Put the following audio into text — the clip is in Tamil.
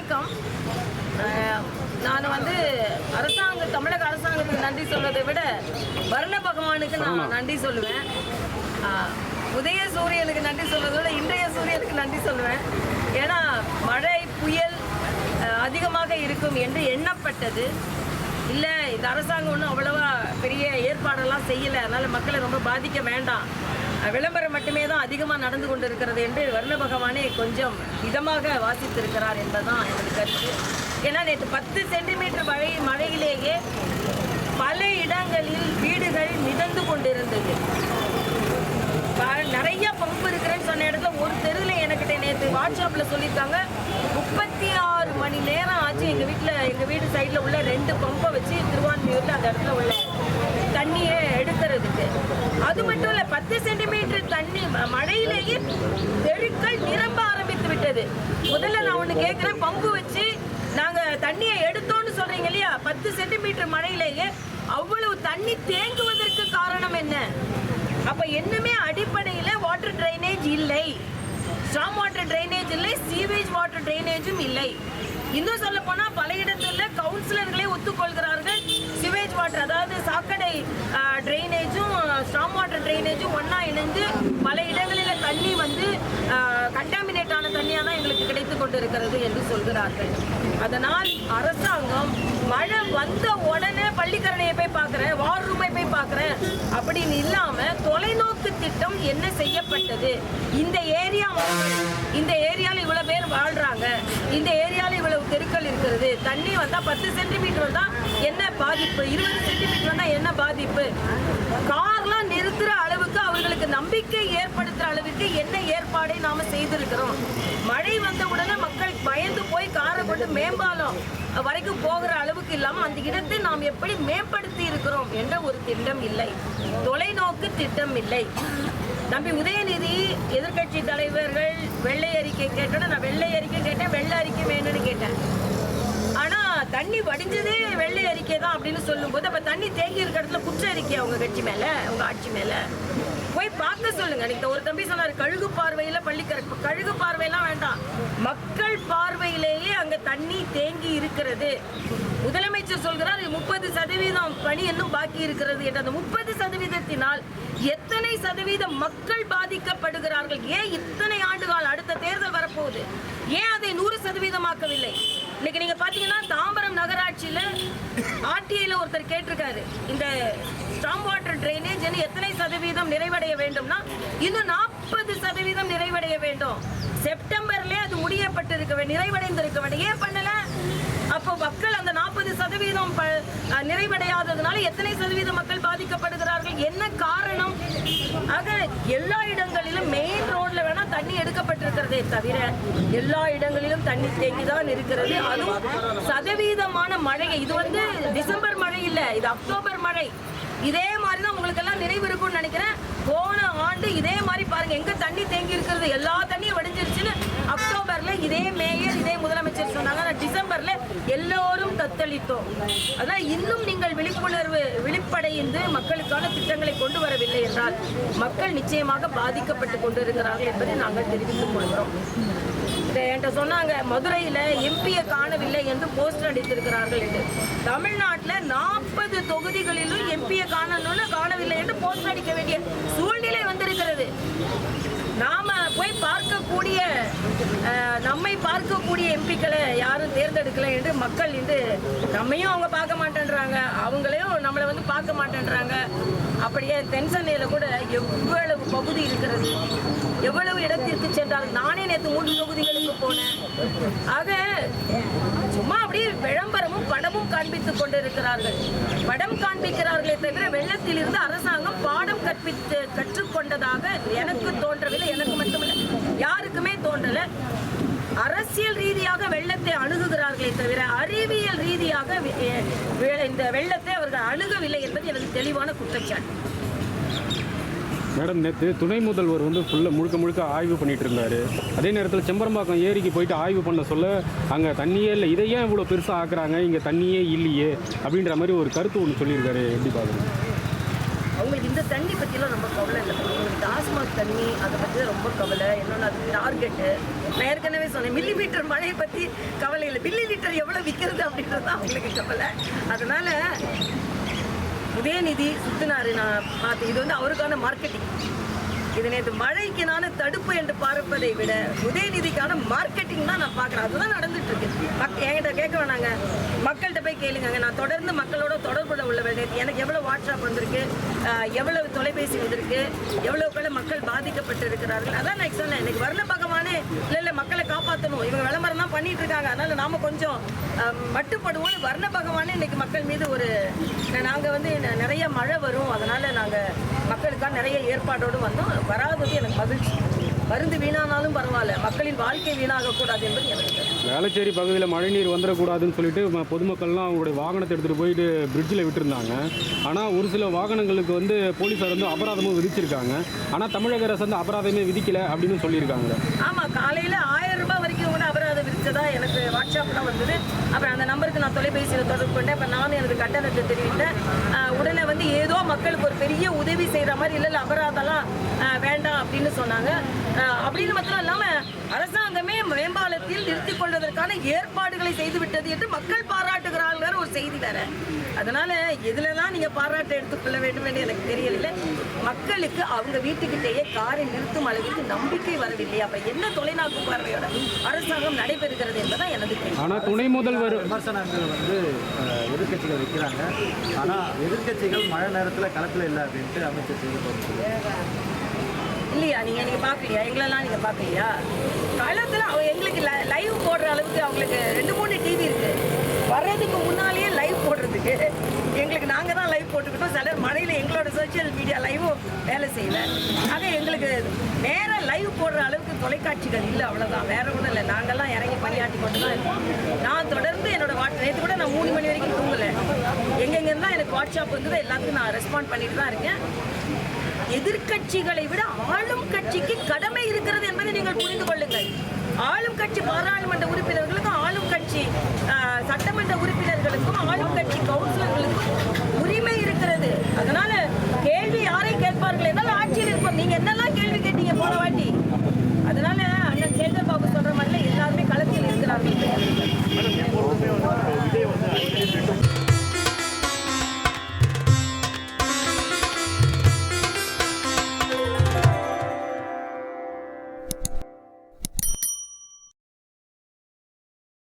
வணக்கம். நான் தமிழக அரசாங்கத்துக்கு நன்றி சொல்வதை விட வர்ண பகவானுக்கு நான் நன்றி சொல்லுவேன். உதய சூரியனுக்கு நன்றி சொல்வதை விட இன்றைய சூரியனுக்கு நன்றி சொல்லுவேன். ஏன்னா மழை புயல் அதிகமாக இருக்கும் என்று எண்ணப்பட்டது. இல்லை, இந்த அரசாங்கம் ஒன்றும் அவ்வளவா பெரிய ஏற்பாடெல்லாம் செய்யலை, அதனால் மக்களை ரொம்ப பாதிக்க வேண்டாம், விளம்பரம் மட்டுமே தான் அதிகமாக நடந்து கொண்டு இருக்கிறது என்று வர்ண பகவானே கொஞ்சம் இதமாக வாசித்திருக்கிறார் என்பதுதான் எனது கருத்து. ஏன்னா நேற்று 10 சென்டிமீட்டர் மழையிலேயே பல இடங்களில் வீடுகள் மிதந்து கொண்டிருந்தது. நிறைய பம்பு இருக்கிறேன்னு சொன்ன இடத்துல ஒரு தெருவில் எனக்கிட்ட நேற்று வாட்ஸ்அப்பில் சொல்லியிருக்காங்க 36 மணி நேரம் ஆச்சு எங்கள் வீடு சைடில் உள்ள 2 பம்பை வச்சு திருவான்மியூரில் அந்த இடத்துல உள்ள தண்ணியை எடுக்கிறதுக்கு. அது மட்டும் இல்லை, 10 சென்டிமீட்டர் தண்ணி மழையிலேயே தெருக்கள் நிரம்ப ஆரம்பித்து விட்டது. முதல்ல நான் ஒன்று கேட்குறேன், பம்பு வச்சு நாங்கள் தண்ணியை எடுத்தோன்னு சொல்கிறீங்க இல்லையா, 10 சென்டிமீட்டர் மழையிலேயே அவ்வளவு தண்ணி தேங்குவதற்கு காரணம் என்ன? அப்ப என்னமே அடிப்படையில் வாட்டர் ட்ரைனேஜ் இல்லை, ஸ்ட்ராங் வாட்டர் ட்ரைனேஜ் இல்லை, சீவேஜ் வாட்டர் ட்ரைனேஜும் இல்லை. இன்னும் சொல்ல போனா பல இடத்துல கவுன்சிலர்களே ஒத்துக்கொள்கிறார்கள் சிவேஜ் வாட்டர், அதாவது சாக்கடை ட்ரைனேஜும் ஸ்ட்ராங் வாட்டர் ட்ரைனேஜும் ஒன்னா இணைந்து பல இடங்களில் தண்ணி கண்டாமினேட் ஆன தண்ணியாக தான் எங்களுக்கு கிடைத்து கொண்டு இருக்கிறது என்று சொல்கிறார்கள். அதனால் அரசாங்கம் மழை வந்த உடனே பள்ளிக்கரணையை போய் பார்க்குறேன், வார் ரூமை போய் பார்க்குறேன் அப்படின்னு இல்லாம தொலைநோக்கு திட்டம் என்ன செய்யப்பட்டது? இந்த ஏரியாவில் இவ்வளவு பேர் வாழ்றாங்க, இந்த ஏரியாவில் இவ்வளவு தெருக்கள் இருக்கிறது, தண்ணி வந்தா 10 சென்டிமீட்டர் வந்தா என்ன பாதிப்பு, 20 சென்டிமீட்டர் வந்தா என்ன பாதிப்பு, கார்லாம் நிறுத்துற அளவுக்கு அவர்களுக்கு நம்பிக்கை ஏற்படுத்துற அளவுக்கு என்ன ஏற்பாடை நாம செய்திருக்கிறோம்? மழை வந்த உடனே மக்கள் பயந்து போய் காரை கொண்டு மேம்பாலம் வரைக்கும் போகிற அளவுக்கு இல்லாம அந்த இடத்தை நாம் எப்படி மேம்படுத்தி இருக்கிறோம் என்ற ஒரு திட்டம் இல்லை, தொலைநோக்கு திட்டம் இல்லை. தம்பி உதயநிதி எதிர்கட்சி தலைவர்கள் வெள்ளை அறிக்கை கேட்டோன்னா நான் வெள்ளை அறிக்கை கேட்டேன், வெள்ளை அறிக்கை வேணும்னு கேட்டேன். ஆனா தண்ணி வடிஞ்சதே வெள்ளை அறிக்கை தான் அப்படின்னு சொல்லும்போது அப்ப தண்ணி தேங்கி இருக்கிற இடத்துல குற்ற அறிக்கை உங்க கட்சி மேல, உங்க ஆட்சி மேல போய் பார்க்க சொல்லுங்க. நீங்க ஒரு தம்பி சொன்னாரு கழுகு பார்வையில பள்ளிக்கரை, கழுகு பார்வையெல்லாம் வேண்டாம், மக்கள் பார்வையிலேயே அங்க தண்ணி தேங்கி இருக்கிறது. முதலமைச்சர் சொல்கிறார் 30% பணி இன்னும் பாக்கி இருக்கிறது என்று. அந்த 30%-த்தினால் எத்தனை சதவீதம் மக்கள் பாதிக்கப்படுகிறார்கள்? ஏன் இத்தனை ஆண்டுகால், அடுத்த தேர்தல் வரப்போகுது, ஏன் அதை 100%-ஆக்கவில்லை? இன்னைக்கு நீங்க பாத்தீங்கன்னா தாம்பரம் நகராட்சியில ஆர்டிஐல ஒருத்தர் கேட்டிருக்காரு, இந்த ஸ்ட்ராங் வாட்டர் ட்ரைனேஜ் எத்தனை சதவீதம் நிறைவடைய வேண்டும்னா இன்னும் 40% நிறைவடைய வேண்டும். செப்டம்பர்ல அது நிறைவடைந்திருக்க வேண்டும். ஏன் பண்ணல? அப்போ மக்கள் அந்த 40% நிறைவடையாததுனால எத்தனை சதவீதம் மக்கள் பாதிக்கப்படுகிறார்கள்? என்ன காரணம்? ஆக எல்லா இடங்களிலும் மெயின் ரோட்ல வேணா தண்ணி எடுக்கப்பட்டிருக்கிறதே தவிர எல்லா இடங்களிலும் தண்ணி தேங்கிதான் இருக்கிறது. அதுவும் சதவீதமான மழை. இது டிசம்பர் மழை இல்ல, இது அக்டோபர் மழை. இதே மாதிரிதான் உங்களுக்கு எல்லாம் நினைவு இருக்கும்னு நினைக்கிறேன். போன ஆண்டு இதே மாதிரி பாருங்க, எங்க தண்ணி தேங்கி இருக்கிறது, எல்லா தண்ணியும் வடிஞ்சிருச்சுன்னு அக்டோபர்ல இதே மேயர், இதே முதலமைச்சர் சொன்னாங்க. டிசம்பர்ல எல்லோரும் தத்தளித்தோம். அதனால இன்னும் நீங்கள் விழிப்படைந்து மக்களுக்கான திட்டங்களை கொண்டு வரவில்லை என்றால் மக்கள் நிச்சயமாக பாதிக்கப்பட்டு கொண்டிருக்கிறார்கள் என்பதை நாங்கள் தெரிவித்துக் கொள்கிறோம். என்கிட்ட சொன்னாங்க மதுரையில எம்பியை காணவில்லை என்று போஸ்டர் அடித்திருக்கிறார்கள் என்று. தமிழ்நாட்டில் 40 தொகுதிகளிலும் எம்பியை காணவில்லை என்று போஸ்டர் அடிக்க வேண்டிய சூழ்நிலை வந்திருக்கிறது. நாம போய் நம்மை பார்க்கக்கூடிய எம்பிக்களை யாரும் தேர்ந்தெடுக்கல என்று மக்கள் நம்மையும் அவங்க பார்க்க மாட்டேன்றாங்க, அவங்களையும் நம்மளை பார்க்க மாட்டேன்றாங்க. அப்படியே தென்சென்னையில கூட எவ்வளவு பகுதி இருக்கிறது, எவ்வளவு இடத்திற்கு சென்றால் நானே நேற்று 3 தொகுதிகளுக்கு போனேன். ஆக சும்மா அப்படியே விளம்பரமும் படமும் காண்பித்துக் கொண்டிருக்கிறார்கள். படம் காண்பிக்கிறார்களே தவிர வெள்ளத்தில் இருந்து அரசாங்கம் பாடம் கற்றுக்கொண்டதாக எனக்கு தோன்றவில்லை. எனக்கு மட்டுமில்லை, யாருக்குமே தோன்றல. அரசியல் ரீதியாக வெள்ளத்தை அணுகுகிறார்களே தவிர அறிவியல் ரீதியாக இந்த வெள்ளத்தை அவர்கள் அணுகவில்லை என்பது எனக்கு தெளிவான குற்றச்சாட்டு. மேடம், நேற்று துணை முதல்வர் முழுக்க ஆய்வு பண்ணிட்டு இருந்தாரு. அதே நேரத்தில் செம்பரம்பாக்கம் ஏரிக்கு போயிட்டு ஆய்வு பண்ண சொல்ல அங்கே தண்ணியே இல்லை, இதை ஏன் இவ்வளோ பெருசாக ஆக்குறாங்க, இங்கே தண்ணியே இல்லையே அப்படின்ற மாதிரி ஒரு கருத்து ஒன்று சொல்லியிருக்காரு. எப்படி பார்க்குறீங்க? அவங்களுக்கு இந்த தண்ணி பற்றிலாம் ரொம்ப கவலை இல்லை. அவங்களுக்கு டாஸ்மாக் தண்ணி அதை பற்றி ரொம்ப கவலை. இன்னொன்று அது டார்கெட்டு. நான் ஏற்கனவே சொன்னேன், மில்லிமீட்டர் மழையை பற்றி கவலை இல்லை, மில்லி லிட்டர் எவ்வளோ விற்கிறது அப்படின்றது தான் அவங்களுக்கு கவலை. அதனால உதயநிதி சுத்தினாரு, நான் பார்த்து இது வந்து அவருக்கான மார்க்கெட்டிங். இது நேற்று மழைக்கு நான் தடுப்பு என்று பார்ப்பதை விட உதயநிதிக்கான மார்க்கெட்டிங் தான் நான் பார்க்குறேன். அதுதான் நடந்துட்டு இருக்கு. என்கிட்ட கேட்க வேணாங்க, மக்கள்கிட்ட போய் கேளுங்க. நான் தொடர்ந்து மக்களோட தொடர்புல உள்ள வேண்டியது. எனக்கு எவ்வளோ வாட்ஸ்அப் வந்திருக்கு, எவ்வளவு தொலைபேசி வந்திருக்கு, எவ்வளோ பேர் மக்கள் பாதிக்கப்பட்டு இருக்கிறார்கள். அதான் நான் சொன்னேன், எனக்கு வர்ண பகவானே இல்லை மக்களை காப்பாற்றணும், இவங்க விளம்பரம் தான் பண்ணிட்டு இருக்காங்க, அதனால நாம கொஞ்சம் மட்டுப்படுவோம். வர்ண பகவானே இன்னைக்கு மக்கள் மீது ஒரு நாங்கள் வந்து நிறைய மழை வரும், அதனால நாங்கள் மக்களுக்காக நிறைய ஏற்பாடோடு வந்தோம். வராதது எனக்கு மகிழ்ச்சி. மருந்து வீணானாலும் பரவாயில்ல, மக்களின் வாழ்க்கை வீணாகக்கூடாது என்பது எனக்கு. வேளச்சேரி பகுதியில் மழைநீர் வந்துடக்கூடாதுன்னு சொல்லிட்டு பொதுமக்கள்லாம் அவங்களுடைய வாகனத்தை எடுத்துகிட்டு போயிட்டு பிரிட்ஜில் விட்டுருந்தாங்க. ஆனால் ஒரு சில வாகனங்களுக்கு வந்து போலீஸார் வந்து அபராதமும் விதிச்சிருக்காங்க. ஆனால் தமிழக அரசு வந்து அபராதமே விதிக்கல அப்படின்னு சொல்லியிருக்காங்க. ஆமாம், காலையில் 1000 ரூபாய் வரைக்கும் கூட அபராதம் விதிச்சதா எனக்கு வாட்ஸ்அப்பில் வந்தது. அப்புறம் அந்த நம்பருக்கு நான் தொலைபேசியில் தொடர்பு பண்ணேன். இப்போ நானும் எனக்கு கட்டணத்தை தெரிவித்தேன். உடனே வந்து ஏதோ மக்களுக்கு ஒரு பெரிய உதவி செய்கிற மாதிரி இல்லை அபராதம்லாம் வேண்டாம் அப்படின்னு சொன்னாங்க. அப்படின்னு மாத்திரம் இல்லாமல் அரசாங்கமே மேம்பாலத்தில் நிறுத்திக் கொள்வதற்கான ஏற்பாடுகளை செய்துவிட்டது என்று மக்கள் பாராட்டுகிறார்கள் ஒரு செய்தி வேற. அதனால எதுலலாம் நீங்க பாராட்டை எடுத்துக்கொள்ள வேண்டும் என்று எனக்கு தெரியவில்லை. மக்களுக்கு அவங்க வீட்டுக்கிட்டேயே காரை நிறுத்தும் அளவுக்கு நம்பிக்கை வரவில்லை. அப்ப என்ன தொலைநோக்கு பார்வையோட அரசாங்கம் நடைபெறுகிறது என்பதான் எனது கேள்வி. ஆனா துணை முதல்வர் விமர்சனங்கள் வந்து எதிர்கட்சிகள் வைக்கிறாங்க. ஆனா எதிர்கட்சிகள் மழை நேரத்துல களத்துல இல்லை அப்படின்ட்டு அமைச்சர் செய்து இல்லையா? நீங்க பார்க்கலையா? எங்களெல்லாம் நீங்க பார்க்கலையா? களத்தில் அவங்க எங்களுக்கு லைவ் போடுற அளவுக்கு அவங்களுக்கு 2-3 டிவி இருக்கு. வர்றதுக்கு முன்னாலேயே லைவ் போடுறதுக்கு எங்களுக்கு நாங்கள் தான் லைவ் போட்டுக்கிட்டோம். சிலர் மழையில் எங்களோட சோசியல் மீடியா லைவும் வேலை செய்யலை. ஆக எங்களுக்கு நேராக லைவ் போடுற அளவுக்கு தொலைக்காட்சிகள் இல்லை, அவ்வளோதான். வேற ஒன்றும் இல்லை. நாங்கள்லாம் இறங்கி பணியாற்றி கொண்டு தான் இருக்கோம். நான் தொடர்ந்து என்னோட நேற்று கூட நான் 3 மணி வரைக்கும் தூங்கலை. எங்கெங்கன்னா எனக்கு வாட்ஸ்அப் வந்தது எல்லாத்துக்கும் நான் ரெஸ்பாண்ட் பண்ணிட்டு தான் இருக்கேன். எதிர்கட்சிகளை விட ஆளும் கட்சிக்கு கடமை இருக்கிறது என்பதை நீங்கள் புரிந்து கொள்ளுங்கள். ஆளும் கட்சி பாராளுமன்ற உறுப்பினர்களுக்கும் ஆளும் கட்சி சட்டமன்ற உறுப்பினர்களுக்கும் ஆளும் கட்சி